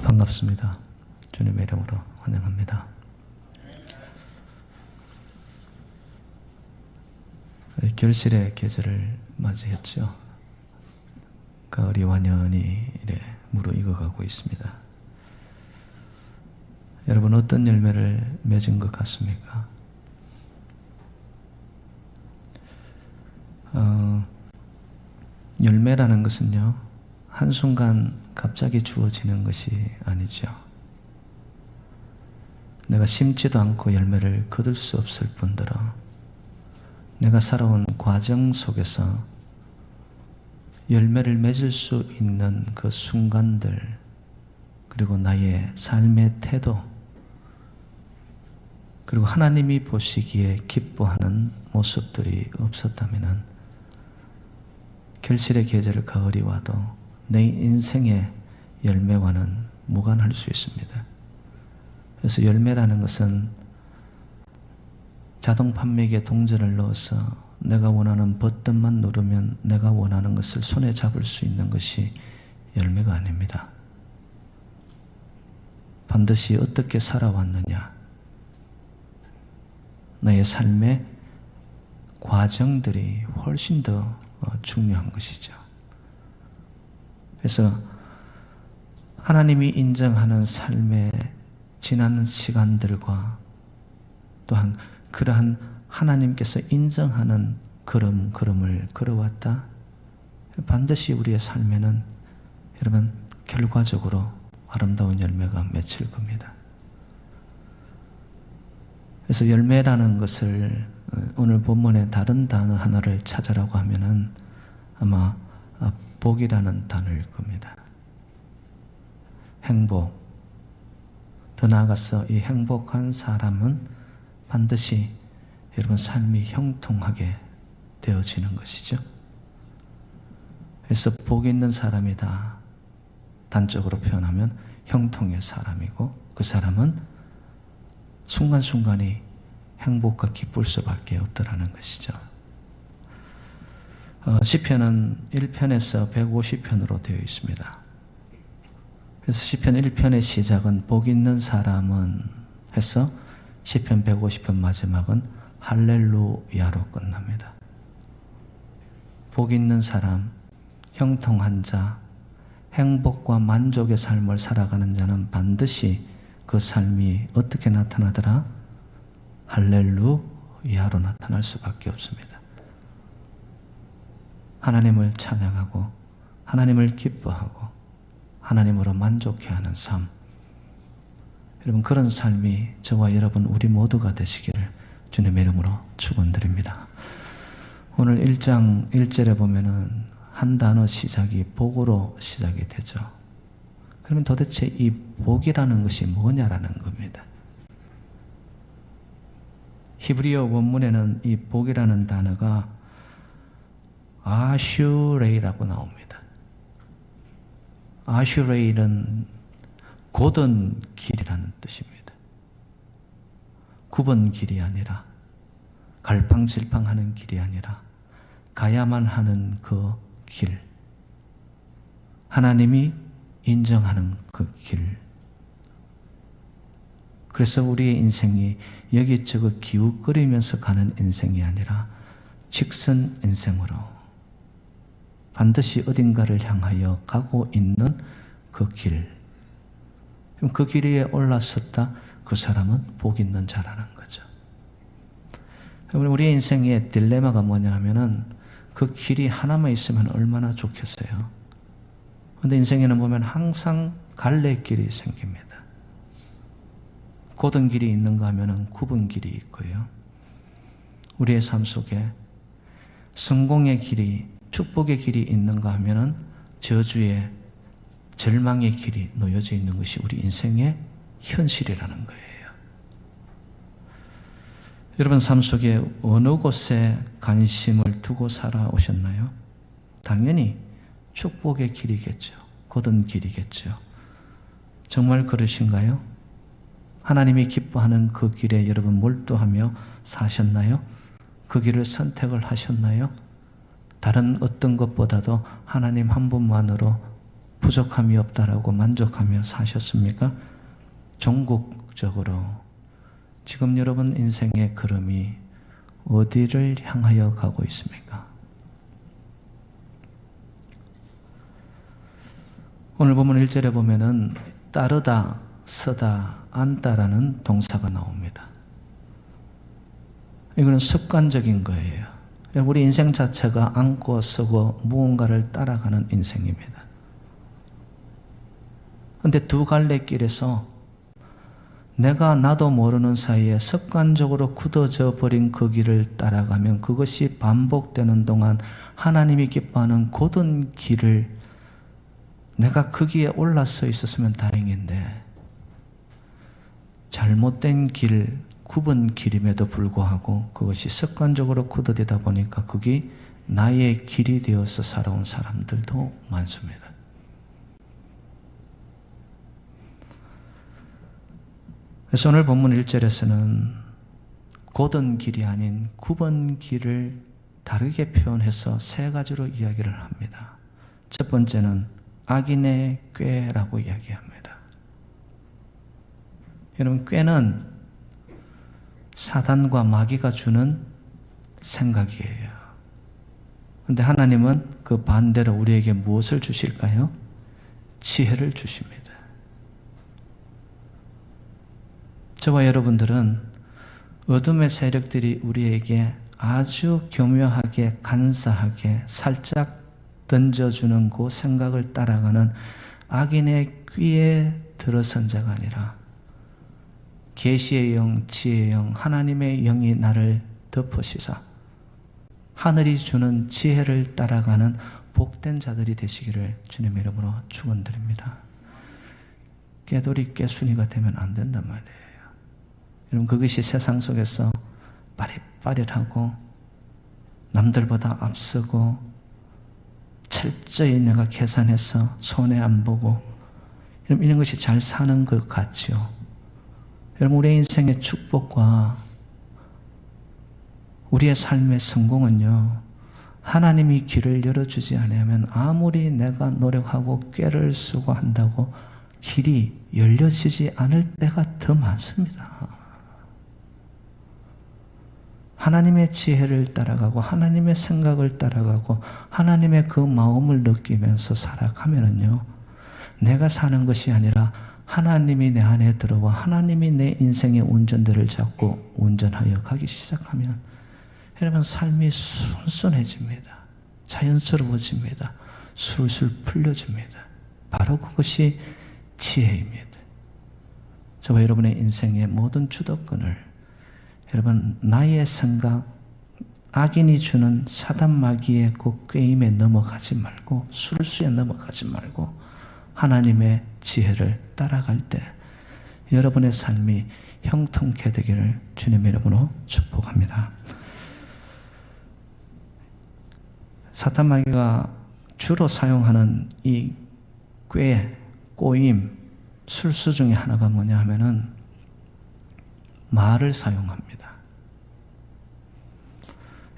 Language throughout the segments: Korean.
반갑습니다. 주님의 이름으로 환영합니다. 결실의 계절을 맞이했죠. 가을이 완연히 무르익어가고 있습니다. 여러분, 어떤 열매를 맺은 것 같습니까? 열매라는 것은요, 한순간 갑자기 주어지는 것이 아니죠. 내가 심지도 않고 열매를 거둘 수 없을 뿐더러 내가 살아온 과정 속에서 열매를 맺을 수 있는 그 순간들, 그리고 나의 삶의 태도, 그리고 하나님이 보시기에 기뻐하는 모습들이 없었다면 결실의 계절 가을이 와도 내 인생의 열매와는 무관할 수 있습니다. 그래서 열매라는 것은 자동 판매기에 동전을 넣어서 내가 원하는 버튼만 누르면 내가 원하는 것을 손에 잡을 수 있는 것이 열매가 아닙니다. 반드시 어떻게 살아왔느냐, 나의 삶의 과정들이 훨씬 더 중요한 것이죠. 그래서 하나님이 인정하는 삶의 지난 시간들과 또한 그러한 하나님께서 인정하는 걸음을 걸어왔다, 반드시 우리의 삶에는 여러분 결과적으로 아름다운 열매가 맺힐 겁니다. 그래서 열매라는 것을 오늘 본문의 다른 단어 하나를 찾으라고 하면은 아마 복이라는 단어일 겁니다. 행복. 더 나아가서 이 행복한 사람은 반드시 여러분 삶이 형통하게 되어지는 것이죠. 그래서 복 있는 사람이다, 단적으로 표현하면 형통의 사람이고, 그 사람은 순간순간이 행복과 기쁠 수밖에 없더라는 것이죠. 시편은 1편에서 150편으로 되어 있습니다. 그래서 시편 1편의 시작은 복 있는 사람은 해서 시편 150편 마지막은 할렐루야로 끝납니다. 복 있는 사람, 형통한 자, 행복과 만족의 삶을 살아가는 자는 반드시 그 삶이 어떻게 나타나더라? 할렐루야로 나타날 수밖에 없습니다. 하나님을 찬양하고 하나님을 기뻐하고 하나님으로 만족해하는 삶, 여러분 그런 삶이 저와 여러분 우리 모두가 되시기를 주님의 이름으로 축원드립니다. 오늘 1장 1절에 보면은 한 단어 시작이 복으로 시작이 되죠. 그러면 도대체 이 복이라는 것이 뭐냐라는 겁니다. 히브리어 원문에는 이 복이라는 단어가 아슈레이라고 나옵니다. 아슈레이는 곧은 길이라는 뜻입니다. 굽은 길이 아니라, 갈팡질팡하는 길이 아니라 가야만 하는 그 길, 하나님이 인정하는 그 길. 그래서 우리의 인생이 여기저기 기웃거리면서 가는 인생이 아니라 직선 인생으로 반드시 어딘가를 향하여 가고 있는 그 길. 그 길 위에 올라섰다, 그 사람은 복 있는 자라는 거죠. 우리의 인생의 딜레마가 뭐냐 하면은 그 길이 하나만 있으면 얼마나 좋겠어요. 그런데 인생에는 보면 항상 갈래길이 생깁니다. 곧은 길이 있는가 하면은 굽은 길이 있고요. 우리의 삶 속에 성공의 길이, 축복의 길이 있는가 하면은 저주의, 절망의 길이 놓여져 있는 것이 우리 인생의 현실이라는 거예요. 여러분 삶 속에 어느 곳에 관심을 두고 살아오셨나요? 당연히 축복의 길이겠죠. 곧은 길이겠죠. 정말 그러신가요? 하나님이 기뻐하는 그 길에 여러분 몰두하며 사셨나요? 그 길을 선택을 하셨나요? 다른 어떤 것보다도 하나님 한 분만으로 부족함이 없다라고 만족하며 사셨습니까? 종국적으로 지금 여러분 인생의 걸음이 어디를 향하여 가고 있습니까? 오늘 본문 1절에 보면은 따르다, 서다, 앉다라는 동사가 나옵니다. 이거는 습관적인 거예요. 우리 인생 자체가 앉고 서고 무언가를 따라가는 인생입니다. 그런데 두 갈래 길에서 내가 나도 모르는 사이에 습관적으로 굳어져 버린 그 길을 따라가면 그것이 반복되는 동안 하나님이 기뻐하는 곧은 길을 내가 거기에 올라서 있었으면 다행인데 잘못된 길, 굽은 길임에도 불구하고 그것이 습관적으로 굳어지다 보니까 그게 나의 길이 되어서 살아온 사람들도 많습니다. 그래서 오늘 본문 1절에서는 곧은 길이 아닌 굽은 길을 다르게 표현해서 세 가지로 이야기를 합니다. 첫 번째는 악인의 꾀라고 이야기합니다. 여러분, 꾀는 사단과 마귀가 주는 생각이에요. 그런데 하나님은 그 반대로 우리에게 무엇을 주실까요? 지혜를 주십니다. 저와 여러분들은 어둠의 세력들이 우리에게 아주 교묘하게 간사하게 살짝 던져주는 그 생각을 따라가는 악인의 꾀에 들어선 자가 아니라 계시의 영, 지혜의 영, 하나님의 영이 나를 덮으시사 하늘이 주는 지혜를 따라가는 복된 자들이 되시기를 주님의 이름으로 축원드립니다. 깨돌이 깨순이가 되면 안 된단 말이에요. 여러분, 그것이 세상 속에서 빠릿빠릿하고 남들보다 앞서고 철저히 내가 계산해서 손해 안 보고 이런 것이 잘 사는 것 같죠. 여러분, 우리의 인생의 축복과 우리의 삶의 성공은요, 하나님이 길을 열어주지 않으면 아무리 내가 노력하고 꾀를 쓰고 한다고 길이 열려지지 않을 때가 더 많습니다. 하나님의 지혜를 따라가고 하나님의 생각을 따라가고 하나님의 그 마음을 느끼면서 살아가면은요, 내가 사는 것이 아니라 하나님이 내 안에 들어와 하나님이 내 인생의 운전대를 잡고 운전하여 가기 시작하면 여러분, 삶이 순순해집니다. 자연스러워집니다. 술술 풀려집니다. 바로 그것이 지혜입니다. 저와 여러분의 인생의 모든 주도권을 여러분, 나의 생각, 악인이 주는 사단 마귀의 그 꾀임에 넘어가지 말고 술수에 넘어가지 말고 하나님의 지혜를 따라갈 때 여러분의 삶이 형통케 되기를 주님의 이름으로 축복합니다. 사단 마귀가 주로 사용하는 이 꾀, 꼬임, 술수 중에 하나가 뭐냐 하면은 말을 사용합니다.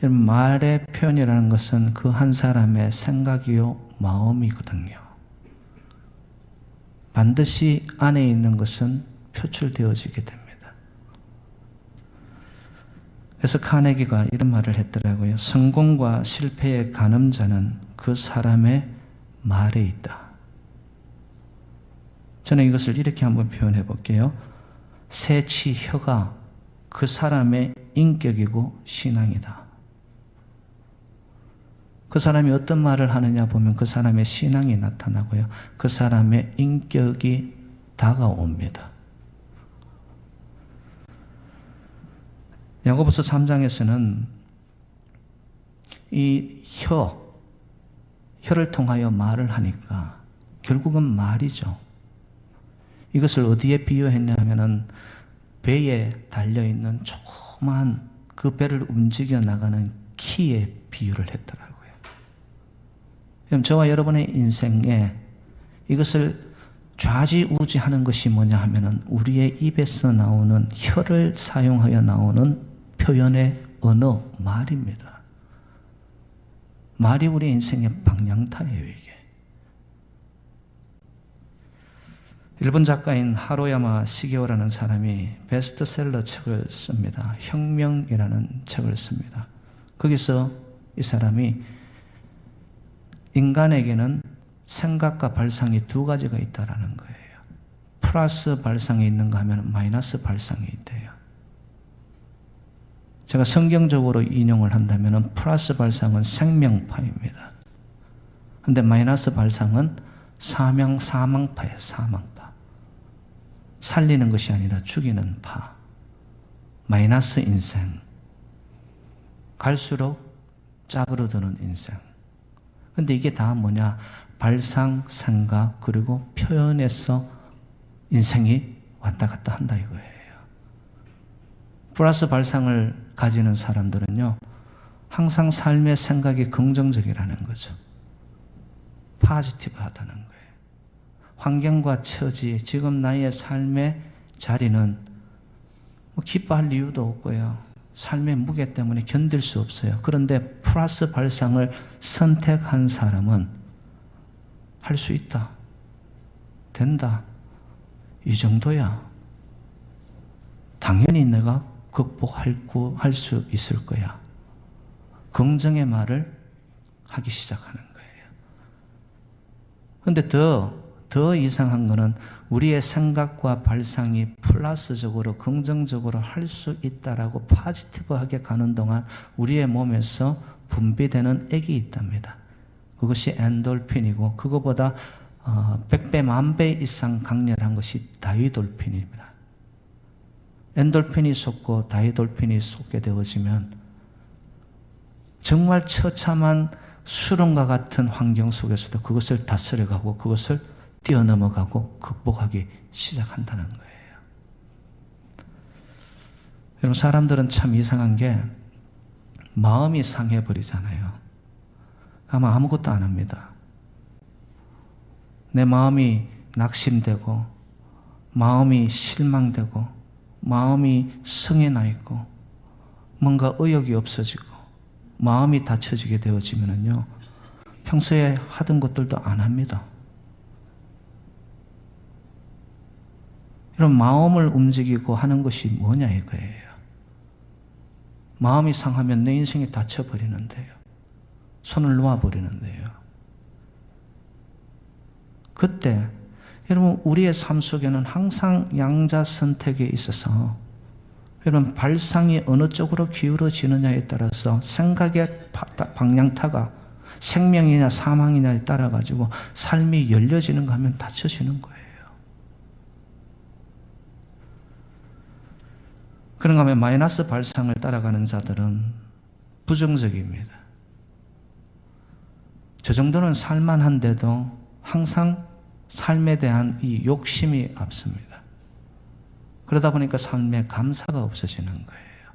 말의 표현이라는 것은 그 한 사람의 생각이요 마음이거든요. 반드시 안에 있는 것은 표출되어지게 됩니다. 그래서 카네기가 이런 말을 했더라고요. 성공과 실패의 간음자는 그 사람의 말에 있다. 저는 이것을 이렇게 한번 표현해 볼게요. 새치 혀가 그 사람의 인격이고 신앙이다. 그 사람이 어떤 말을 하느냐 보면 그 사람의 신앙이 나타나고요. 그 사람의 인격이 다가옵니다. 야고보서 3장에서는 이 혀를 통하여 말을 하니까 결국은 말이죠. 이것을 어디에 비유했냐면은 배에 달려있는 조그만 그 배를 움직여 나가는 키에 비유를 했더라고요. 그럼 저와 여러분의 인생에 이것을 좌지우지하는 것이 뭐냐 하면은 우리의 입에서 나오는 혀를 사용하여 나오는 표현의 언어, 말입니다. 말이 우리 인생의 방향타예요, 이게. 일본 작가인 하루야마 시게오라는 사람이 베스트셀러 책을 씁니다. 혁명이라는 책을 씁니다. 거기서 이 사람이 인간에게는 생각과 발상이 두 가지가 있다라는 거예요. 플러스 발상이 있는가 하면 마이너스 발상이 있대요. 제가 성경적으로 인용을 한다면 플러스 발상은 생명파입니다. 근데 마이너스 발상은 사망파예요. 사망파. 살리는 것이 아니라 죽이는 파. 마이너스 인생. 갈수록 짜부러드는 인생. 근데 이게 다 뭐냐? 발상, 생각, 그리고 표현에서 인생이 왔다 갔다 한다 이거예요. 플러스 발상을 가지는 사람들은요, 항상 삶의 생각이 긍정적이라는 거죠. 포지티브 하다는 거예요. 환경과 처지, 지금 나의 삶의 자리는 뭐 기뻐할 이유도 없고요. 삶의 무게 때문에 견딜 수 없어요. 그런데 플러스 발상을 선택한 사람은 할 수 있다. 된다. 이 정도야. 당연히 내가 극복할 수 있을 거야. 긍정의 말을 하기 시작하는 거예요. 그런데 더 이상한 거는 우리의 생각과 발상이 플러스적으로 긍정적으로 할 수 있다라고 포지티브하게 가는 동안 우리의 몸에서 분비되는 액이 있답니다. 그것이 엔돌핀이고 그거보다 100배, 10,000배 이상 강렬한 것이 다이돌핀입니다. 엔돌핀이 솟고 다이돌핀이 솟게 되어지면 정말 처참한 수렁과 같은 환경 속에서도 그것을 다스려가고 그것을 뛰어넘어가고 극복하기 시작한다는 거예요. 여러분, 사람들은 참 이상한 게 마음이 상해버리잖아요. 아마 아무것도 안 합니다. 내 마음이 낙심되고 마음이 실망되고 마음이 성에 나 있고 뭔가 의욕이 없어지고 마음이 닫혀지게 되어지면요, 평소에 하던 것들도 안 합니다. 이런 마음을 움직이고 하는 것이 뭐냐 이거예요. 마음이 상하면 내 인생이 닫혀버리는데요. 손을 놓아버리는데요. 그때 여러분, 우리의 삶 속에는 항상 양자 선택에 있어서 여러분, 발상이 어느 쪽으로 기울어지느냐에 따라서 생각의 방향타가 생명이냐 사망이냐에 따라 가지고 삶이 열려지는가 하면 닫혀지는 거예요. 그런가 하면 마이너스 발상을 따라가는 자들은 부정적입니다. 저 정도는 살만한데도 항상 삶에 대한 이 욕심이 앞섭니다. 그러다 보니까 삶에 감사가 없어지는 거예요.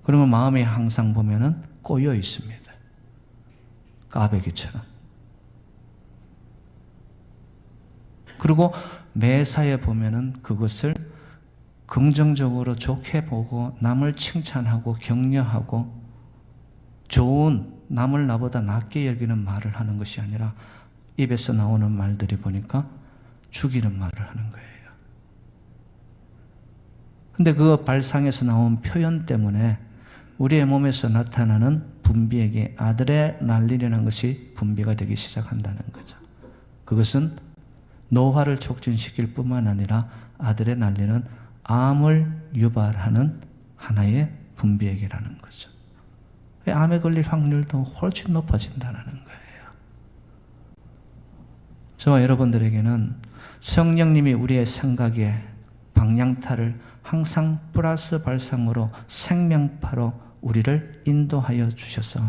그러면 마음이 항상 보면은 꼬여 있습니다. 까베기처럼. 그리고 매사에 보면은 그것을 긍정적으로 좋게 보고 남을 칭찬하고 격려하고 좋은, 남을 나보다 낫게 여기는 말을 하는 것이 아니라 입에서 나오는 말들이 보니까 죽이는 말을 하는 거예요. 근데 그 발상에서 나온 표현 때문에 우리의 몸에서 나타나는 분비에게 아드레날린이라는 것이 분비가 되기 시작한다는 거죠. 그것은 노화를 촉진시킬 뿐만 아니라 아드레날린은 암을 유발하는 하나의 분비액이라는 거죠. 암에 걸릴 확률도 훨씬 높아진다는 거예요. 저와 여러분들에게는 성령님이 우리의 생각의 방향타를 항상 플러스 발상으로 생명파로 우리를 인도하여 주셔서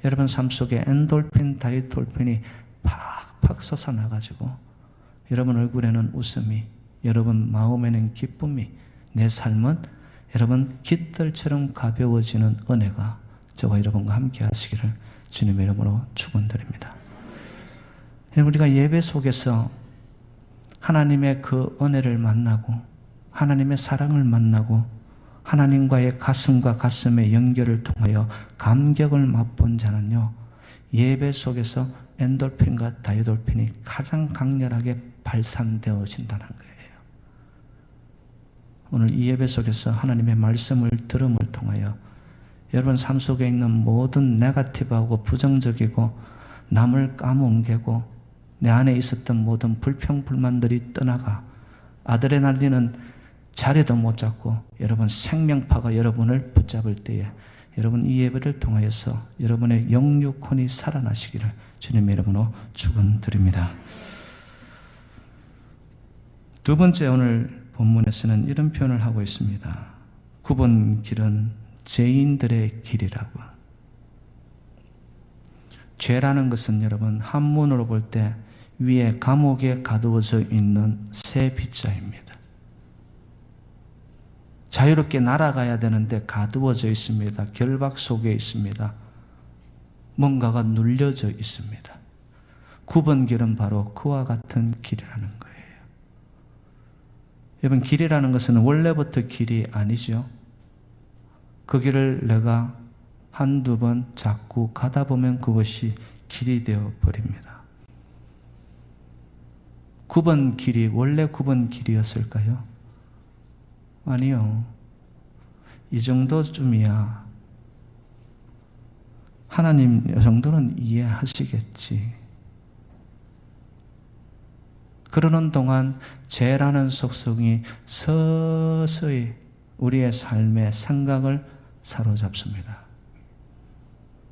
여러분 삶 속에 엔돌핀, 다이돌핀이 팍팍 솟아나가지고 여러분 얼굴에는 웃음이, 여러분 마음에는 기쁨이, 내 삶은 여러분 깃털처럼 가벼워지는 은혜가 저와 여러분과 함께 하시기를 주님의 이름으로 축원드립니다. 우리가 예배 속에서 하나님의 그 은혜를 만나고 하나님의 사랑을 만나고 하나님과의 가슴과 가슴의 연결을 통하여 감격을 맛본 자는요, 예배 속에서 엔돌핀과 다이돌핀이 가장 강렬하게 발산되어진다는 거예요. 오늘 이 예배 속에서 하나님의 말씀을 들음을 통하여 여러분 삶 속에 있는 모든 네거티브하고 부정적이고 남을 까뭉개고 내 안에 있었던 모든 불평불만들이 떠나가 아드레날린은 자리도 못 잡고 여러분 생명파가 여러분을 붙잡을 때에 여러분 이 예배를 통하여서 여러분의 영육혼이 살아나시기를 주님의 이름으로 축원드립니다. 두 번째 오늘 본문에서는 이런 표현을 하고 있습니다. 굽은 길은 죄인들의 길이라고. 죄라는 것은 여러분 한문으로 볼 때 위에 감옥에 가두어져 있는 새 빗자입니다. 자유롭게 날아가야 되는데 가두어져 있습니다. 결박 속에 있습니다. 뭔가가 눌려져 있습니다. 굽은 길은 바로 그와 같은 길이라는 거예요. 여러분 길이라는 것은 원래부터 길이 아니죠. 그 길을 내가 한두 번 자꾸 가다 보면 그것이 길이 되어 버립니다. 굽은 길이 원래 굽은 길이었을까요? 아니요. 이 정도쯤이야. 하나님 이 정도는 이해하시겠지. 그러는 동안 죄라는 속성이 서서히 우리의 삶의 생각을 사로잡습니다.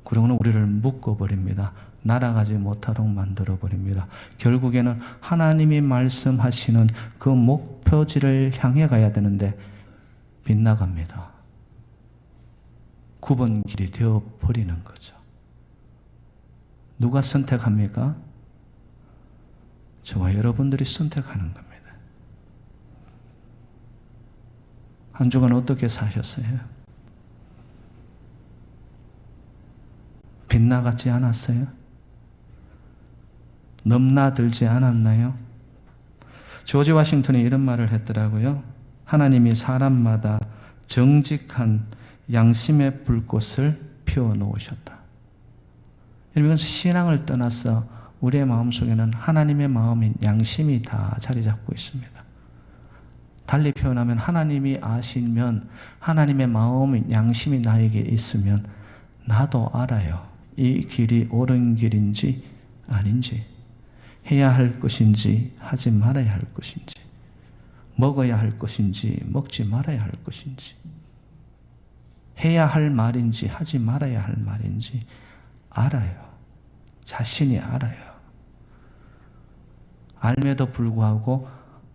그러고는 우리를 묶어버립니다. 날아가지 못하도록 만들어버립니다. 결국에는 하나님이 말씀하시는 그 목표지를 향해 가야 되는데 빗나갑니다. 굽은 길이 되어버리는 거죠. 누가 선택합니까? 저와 여러분들이 선택하는 겁니다. 한 주간 어떻게 사셨어요? 빗나가지 않았어요? 넘나들지 않았나요? 조지 워싱턴이 이런 말을 했더라고요. 하나님이 사람마다 정직한 양심의 불꽃을 피워놓으셨다. 이건 신앙을 떠나서 우리의 마음속에는 하나님의 마음인 양심이 다 자리 잡고 있습니다. 달리 표현하면 하나님이 아시면 하나님의 마음인 양심이 나에게 있으면 나도 알아요. 이 길이 옳은 길인지 아닌지, 해야 할 것인지 하지 말아야 할 것인지, 먹어야 할 것인지 먹지 말아야 할 것인지, 해야 할 말인지 하지 말아야 할 말인지 알아요. 자신이 알아요. 알매도 불구하고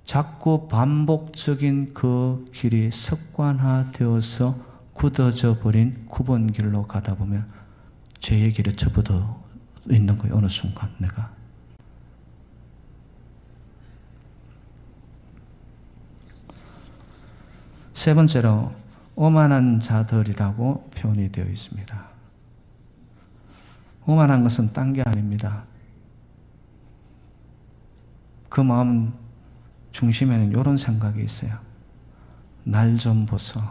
자꾸 반복적인 그 길이 습관화되어서 굳어져 버린 굽은 길로 가다 보면 죄의 길에 접어져 있는 거예요. 어느 순간 내가. 세 번째로 오만한 자들이라고 표현이 되어 있습니다. 오만한 것은 딴 게 아닙니다. 그 마음 중심에는 이런 생각이 있어요. 날 좀 보소.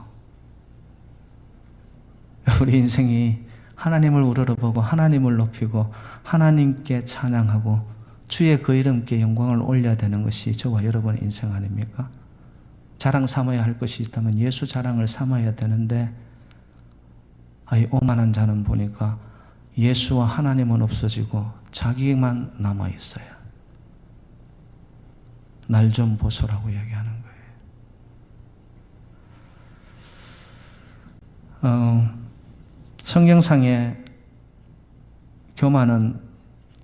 우리 인생이 하나님을 우러러보고 하나님을 높이고 하나님께 찬양하고 주의 그 이름께 영광을 올려야 되는 것이 저와 여러분의 인생 아닙니까? 자랑 삼아야 할 것이 있다면 예수 자랑을 삼아야 되는데 이 오만한 자는 보니까 예수와 하나님은 없어지고 자기만 남아있어요. 날 좀 보소라고 이야기하는 거예요. 성경상의 교만은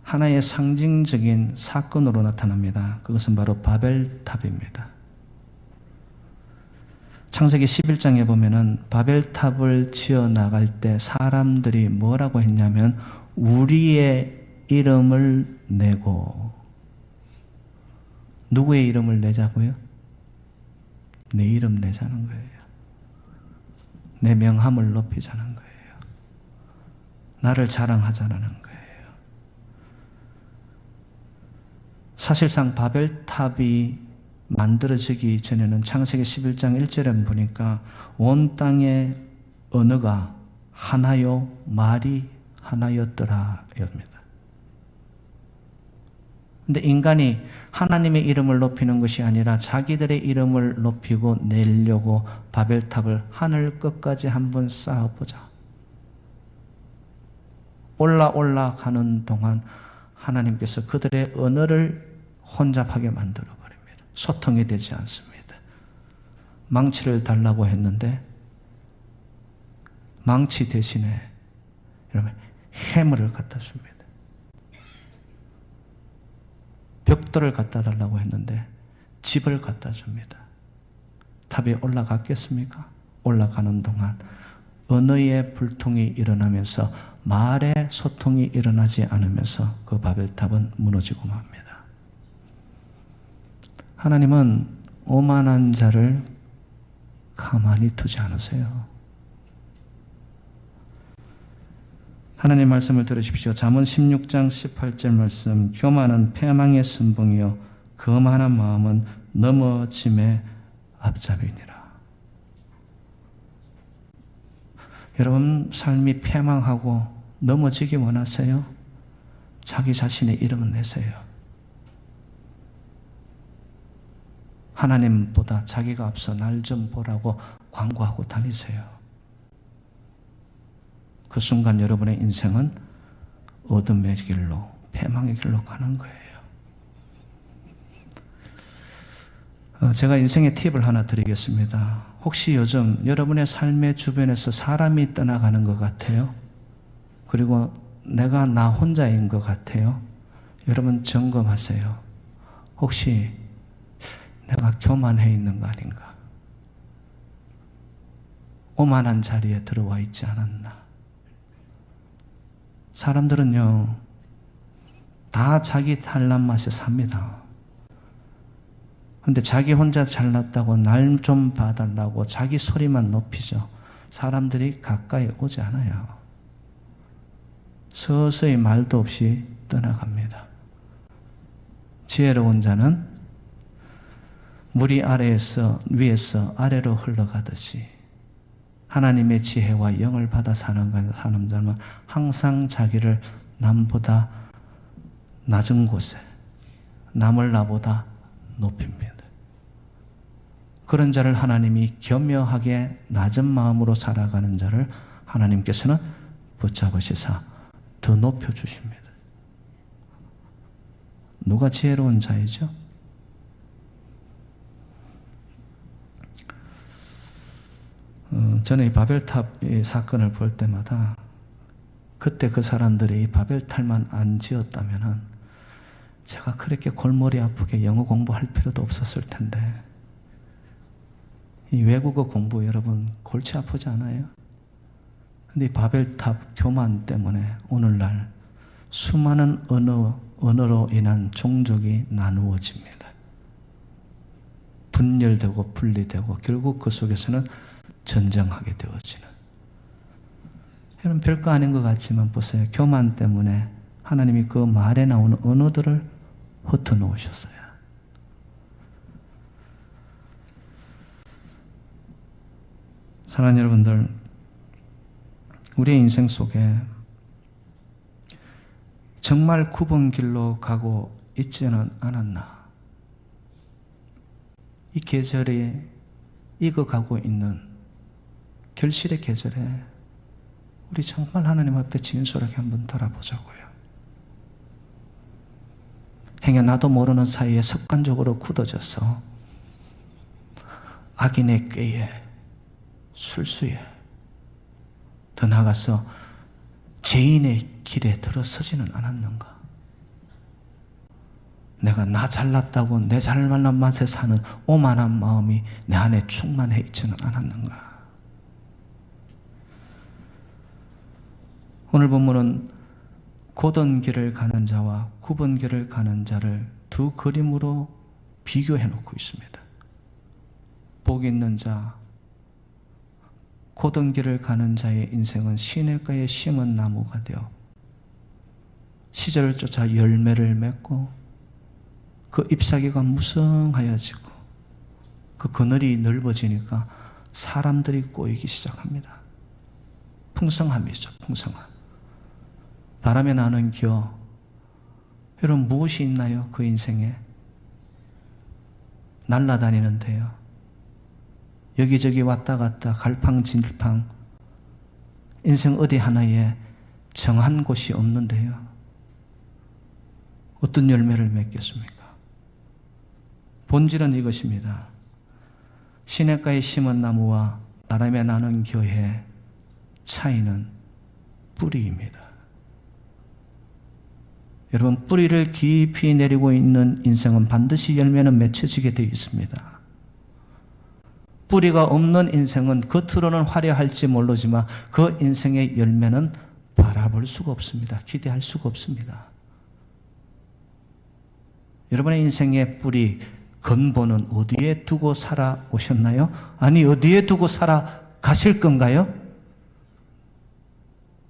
하나의 상징적인 사건으로 나타납니다. 그것은 바로 바벨탑입니다. 창세기 11장에 보면은 바벨탑을 지어 나갈 때 사람들이 뭐라고 했냐면 우리의 이름을 내고, 누구의 이름을 내자고요? 내 이름 내자는 거예요. 내 명함을 높이자는 거예요. 나를 자랑하자는 거예요. 사실상 바벨탑이 만들어지기 전에는 창세기 11장 1절에 보니까 온 땅의 언어가 하나요 말이 하나였더라 였습니다. 근데 인간이 하나님의 이름을 높이는 것이 아니라 자기들의 이름을 높이고 내려고 바벨탑을 하늘 끝까지 한번 쌓아보자. 올라가는 동안 하나님께서 그들의 언어를 혼잡하게 만들어버립니다. 소통이 되지 않습니다. 망치를 달라고 했는데 망치 대신에 여러분 해물을 갖다 줍니다. 벽돌을 갖다 달라고 했는데 집을 갖다 줍니다. 탑에 올라갔겠습니까? 올라가는 동안 언어의 불통이 일어나면서 말의 소통이 일어나지 않으면서 그 바벨탑은 무너지고 맙니다. 하나님은 오만한 자를 가만히 두지 않으세요. 하나님 말씀을 들으십시오. 잠언 16장 18절 말씀. 교만은 패망의 선봉이요 거만한 마음은 넘어짐의 앞잡이니라. 여러분 삶이 패망하고 넘어지기 원하세요? 자기 자신의 이름을 내세요. 하나님보다 자기가 앞서 날 좀 보라고 광고하고 다니세요. 그 순간 여러분의 인생은 어둠의 길로, 패망의 길로 가는 거예요. 제가 인생의 팁을 하나 드리겠습니다. 혹시 요즘 여러분의 삶의 주변에서 사람이 떠나가는 것 같아요? 그리고 내가 나 혼자인 것 같아요? 여러분 점검하세요. 혹시 내가 교만해 있는 거 아닌가? 오만한 자리에 들어와 있지 않았나? 사람들은요, 다 자기 탈난 맛에 삽니다. 근데 자기 혼자 잘났다고 날 좀 봐달라고 자기 소리만 높이죠. 사람들이 가까이 오지 않아요. 서서히 말도 없이 떠나갑니다. 지혜로운 자는 물이 위에서 아래로 흘러가듯이 하나님의 지혜와 영을 받아 사는 사람들은 항상 자기를 남보다 낮은 곳에, 남을 나보다 높입니다. 그런 자를 하나님이 겸허하게 낮은 마음으로 살아가는 자를 하나님께서는 붙잡으시사 더 높여주십니다. 누가 지혜로운 자이죠? 저는 이 바벨탑 사건을 볼 때마다 그때 그 사람들이 이 바벨탑만 안 지었다면 제가 그렇게 골머리 아프게 영어 공부할 필요도 없었을 텐데, 이 외국어 공부 여러분 골치 아프지 않아요? 근데 이 바벨탑 교만 때문에 오늘날 수많은 언어로 인한 종족이 나누어집니다. 분열되고 분리되고 결국 그 속에서는 전쟁하게 되어지는. 여러분 별거 아닌 것 같지만 보세요. 교만 때문에 하나님이 그 말에 나오는 언어들을 흩어놓으셨어요. 사랑하는 여러분들, 우리의 인생 속에 정말 굽은 길로 가고 있지는 않았나? 이 계절에 익어가고 있는 결실의 계절에 우리 정말 하나님 앞에 진솔하게 한번 돌아보자고요. 행여 나도 모르는 사이에 습관적으로 굳어져서 악인의 꾀에, 술수에, 더 나아가서 죄인의 길에 들어서지는 않았는가? 내가 나 잘났다고 내 잘난 맛에 사는 오만한 마음이 내 안에 충만해 있지는 않았는가? 오늘 본문은 곧은 길을 가는 자와 굽은 길을 가는 자를 두 그림으로 비교해 놓고 있습니다. 복 있는 자, 곧은 길을 가는 자의 인생은 시냇가에 심은 나무가 되어 시절을 쫓아 열매를 맺고 그 잎사귀가 무성하여지고 그 그늘이 넓어지니까 사람들이 꼬이기 시작합니다. 풍성함이죠, 풍성함. 바람에 나는 겨, 여러분, 무엇이 있나요? 그 인생에 날아다니는데요, 여기저기 왔다 갔다 갈팡질팡, 인생 어디 하나에 정한 곳이 없는데요, 어떤 열매를 맺겠습니까? 본질은 이것입니다. 시냇가에 심은 나무와 바람에 나는 교회 차이는 뿌리입니다. 여러분, 뿌리를 깊이 내리고 있는 인생은 반드시 열매는 맺혀지게 되어 있습니다. 뿌리가 없는 인생은 겉으로는 화려할지 모르지만 그 인생의 열매는 바라볼 수가 없습니다. 기대할 수가 없습니다. 여러분의 인생의 뿌리, 근본은 어디에 두고 살아오셨나요? 아니, 어디에 두고 살아가실 건가요?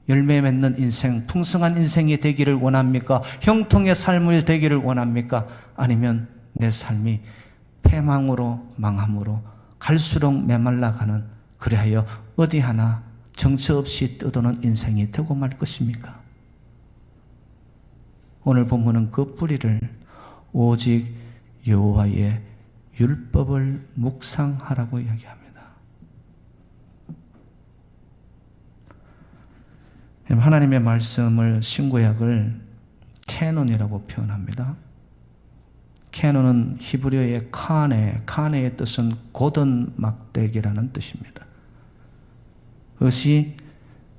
열매 맺는 인생, 풍성한 인생이 되기를 원합니까? 형통의 삶을 되기를 원합니까? 아니면 내 삶이 패망으로 망함으로 갈수록 메말라가는, 그리하여 어디 하나 정처 없이 떠도는 인생이 되고 말 것입니까? 오늘 본문은 그 뿌리를 오직 여호와의 율법을 묵상하라고 이야기합니다. 하나님의 말씀을, 신구약을 캐논이라고 표현합니다. 캐논은 히브리어의 카네의 뜻은 고든 막대기라는 뜻입니다. 그것이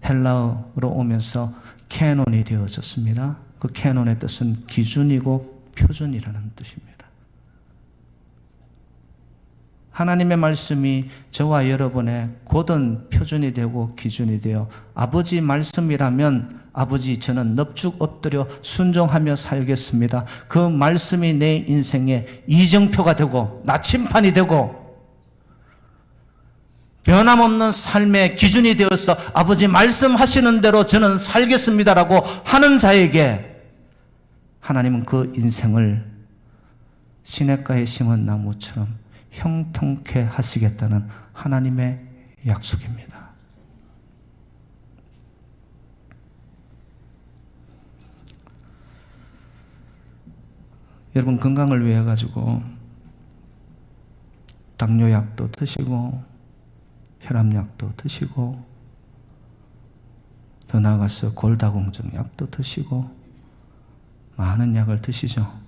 헬라어로 오면서 캐논이 되어졌습니다. 그 캐논의 뜻은 기준이고 표준이라는 뜻입니다. 하나님의 말씀이 저와 여러분의 고든 표준이 되고 기준이 되어 아버지 말씀이라면, 아버지, 저는 넙죽 엎드려 순종하며 살겠습니다. 그 말씀이 내 인생의 이정표가 되고 나침판이 되고 변함없는 삶의 기준이 되어서 아버지 말씀하시는 대로 저는 살겠습니다라고 하는 자에게 하나님은 그 인생을 시냇가에 심은 나무처럼 형통케 하시겠다는 하나님의 약속입니다. 여러분, 건강을 위해 가지고 당뇨약도 드시고 혈압약도 드시고 더 나아가서 골다공증 약도 드시고 많은 약을 드시죠.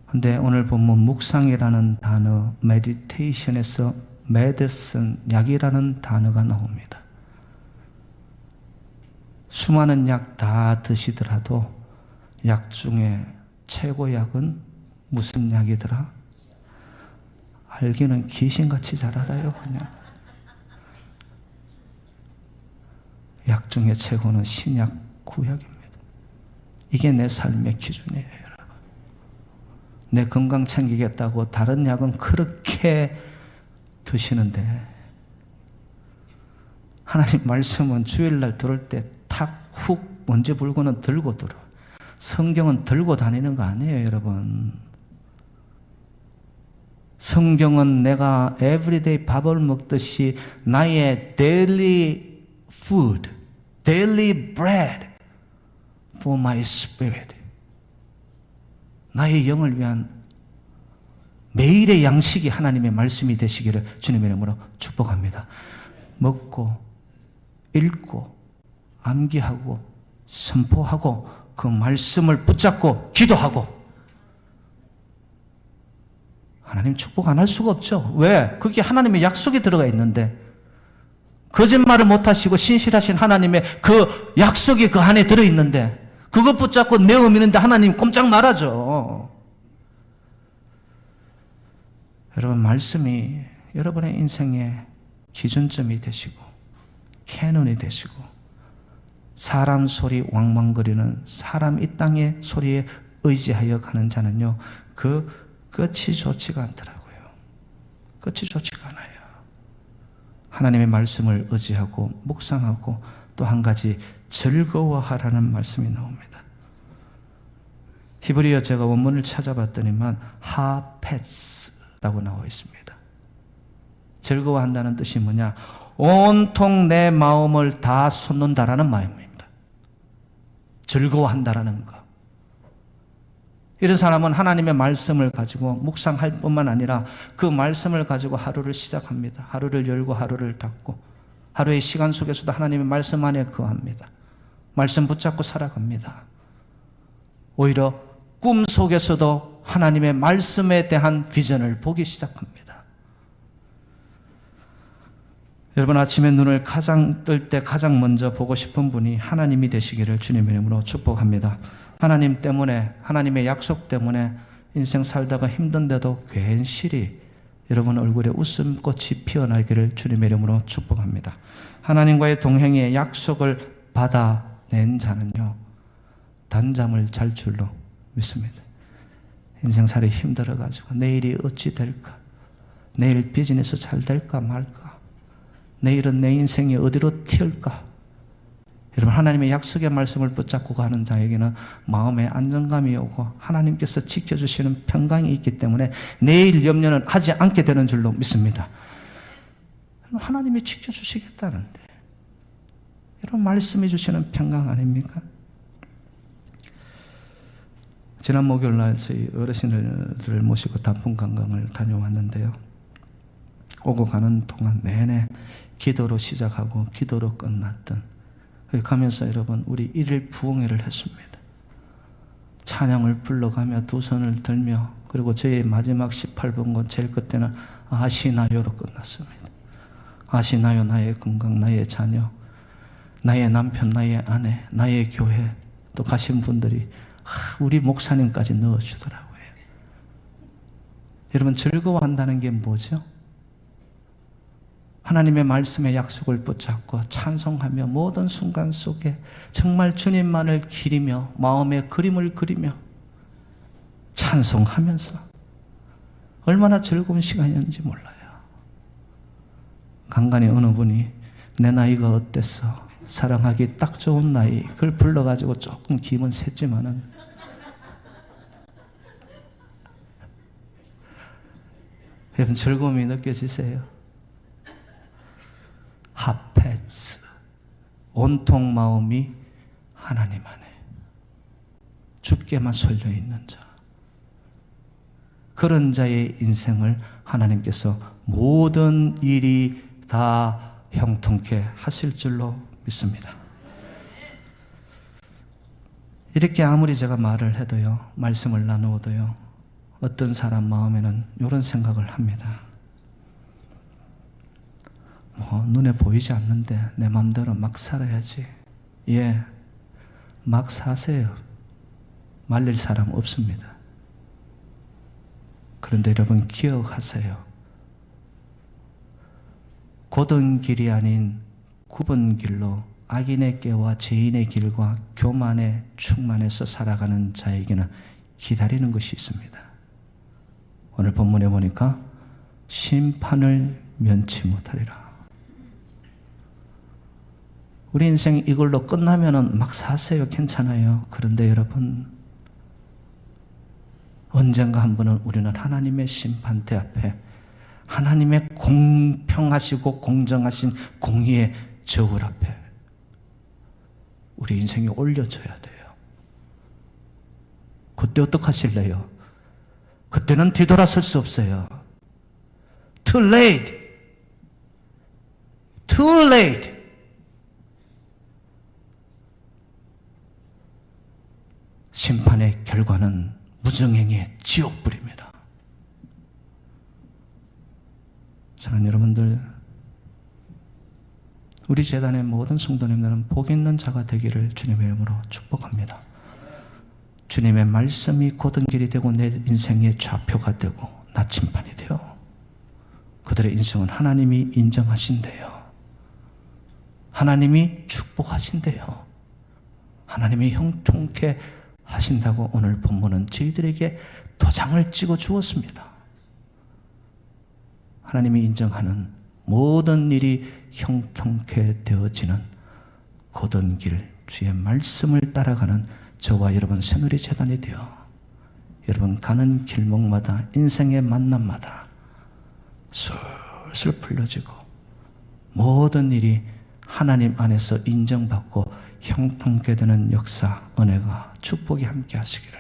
근데 오늘 본문 묵상이라는 단어, 메디테이션에서 메디슨, 약이라는 단어가 나옵니다. 수많은 약 다 드시더라도 약 중에 최고약은 무슨 약이더라? 알기는 귀신같이 잘 알아요, 그냥. 약 중에 최고는 신약, 구약입니다. 이게 내 삶의 기준이에요. 내 건강 챙기겠다고 다른 약은 그렇게 드시는데, 하나님 말씀은 주일날 들을 때 탁, 훅, 먼지 불고는 들고 들어. 성경은 들고 다니는 거 아니에요, 여러분. 성경은 내가 everyday 밥을 먹듯이 나의 daily food, daily bread for my spirit, 나의 영을 위한 매일의 양식이 하나님의 말씀이 되시기를 주님의 이름으로 축복합니다. 먹고 읽고 암기하고 선포하고 그 말씀을 붙잡고 기도하고, 하나님 축복 안 할 수가 없죠. 왜? 그게 하나님의 약속이 들어가 있는데, 거짓말을 못하시고 신실하신 하나님의 그 약속이 그 안에 들어있는데 그것 붙잡고 내어 미는데 하나님 꼼짝 말하죠. 여러분, 말씀이 여러분의 인생의 기준점이 되시고 캐논이 되시고, 사람 소리 왕왕거리는 사람 이 땅의 소리에 의지하여 가는 자는요, 그 끝이 좋지가 않더라고요. 끝이 좋지가 않아요. 하나님의 말씀을 의지하고 묵상하고 또 한 가지 즐거워하라는 말씀이 나옵니다. 히브리어 제가 원문을 찾아봤더니만 하페스라고 나와 있습니다. 즐거워한다는 뜻이 뭐냐? 온통 내 마음을 다 쏟는다라는 마음입니다. 즐거워한다라는 거. 이런 사람은 하나님의 말씀을 가지고 묵상할 뿐만 아니라 그 말씀을 가지고 하루를 시작합니다. 하루를 열고 하루를 닫고 하루의 시간 속에서도 하나님의 말씀 안에 거합니다. 말씀 붙잡고 살아갑니다. 오히려 꿈 속에서도 하나님의 말씀에 대한 비전을 보기 시작합니다. 여러분, 아침에 눈을 뜰 때 가장 먼저 보고 싶은 분이 하나님이 되시기를 주님의 이름으로 축복합니다. 하나님 때문에, 하나님의 약속 때문에 인생 살다가 힘든데도 괜시리 여러분 얼굴에 웃음꽃이 피어나기를 주님의 이름으로 축복합니다. 하나님과의 동행의 약속을 받아낸 자는요, 단잠을 잘 줄로 믿습니다. 인생살이 힘들어가지고 내일이 어찌 될까? 내일 비즈니스 잘 될까 말까? 내일은 내 인생이 어디로 튈까? 여러분, 하나님의 약속의 말씀을 붙잡고 가는 자에게는 마음의 안정감이 오고 하나님께서 지켜주시는 평강이 있기 때문에 내일 염려는 하지 않게 되는 줄로 믿습니다. 하나님이 지켜주시겠다는데 이런 말씀해 주시는 평강 아닙니까? 지난 목요일 날 저희 어르신들을 모시고 단풍 관광을 다녀왔는데요. 오고 가는 동안 내내 기도로 시작하고 기도로 끝났던, 그렇게 하면서 여러분 우리 일일 부흥회를 했습니다. 찬양을 불러가며 두 손을 들며, 그리고 저의 마지막 18번권 제일 끝에는 아시나요로 끝났습니다. 아시나요, 나의 건강, 나의 자녀, 나의 남편, 나의 아내, 나의 교회, 또 가신 분들이 우리 목사님까지 넣어주더라고요. 여러분, 즐거워한다는 게 뭐죠? 하나님의 말씀의 약속을 붙잡고 찬송하며 모든 순간 속에 정말 주님만을 기리며 마음의 그림을 그리며 찬송하면서 얼마나 즐거운 시간이었는지 몰라요. 간간히 어느 분이 내 나이가 어땠어? 사랑하기 딱 좋은 나이. 그걸 불러가지고 조금 기분 샜지만은 여러분, 즐거움이 느껴지세요? 하페츠, 온통 마음이 하나님 안에 주께만 쏠려 있는 자, 그런 자의 인생을 하나님께서 모든 일이 다 형통케 하실 줄로 믿습니다. 이렇게 아무리 제가 말을 해도요, 말씀을 나누어도요, 어떤 사람 마음에는 이런 생각을 합니다. 눈에 보이지 않는데 내 마음대로 막 살아야지. 예, 막 사세요. 말릴 사람 없습니다. 그런데 여러분 기억하세요. 곧은 길이 아닌 굽은 길로 악인의 꾀와 죄인의 길과 교만에 충만해서 살아가는 자에게는 기다리는 것이 있습니다. 오늘 본문에 보니까 심판을 면치 못하리라. 우리 인생 이걸로 끝나면은 막 사세요. 괜찮아요. 그런데 여러분, 언젠가 한 번은 우리는 하나님의 심판대 앞에 하나님의 공평하시고 공정하신 공의의 저울 앞에 우리 인생이 올려져야 돼요. 그때 어떡하실래요? 그때는 뒤돌아설 수 없어요. Too late. Too late. 심판의 결과는 무정행의 지옥불입니다. 사랑하는 여러분들, 우리 재단의 모든 성도님들은 복 있는 자가 되기를 주님의 이름으로 축복합니다. 주님의 말씀이 곧은 길이 되고 내 인생의 좌표가 되고 나침반이 되어 그들의 인생은 하나님이 인정하신대요. 하나님이 축복하신대요. 하나님이 형통케 하신다고 오늘 본문은 저희들에게 도장을 찍어 주었습니다. 하나님이 인정하는 모든 일이 형통케 되어지는 곧은 길, 주의 말씀을 따라가는 저와 여러분 새누리 재단이 되어 여러분 가는 길목마다 인생의 만남마다 술술 풀려지고 모든 일이 하나님 안에서 인정받고 형통케 되는 역사, 은혜가, 축복이 함께 하시기를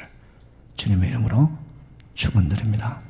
주님의 이름으로 축원드립니다.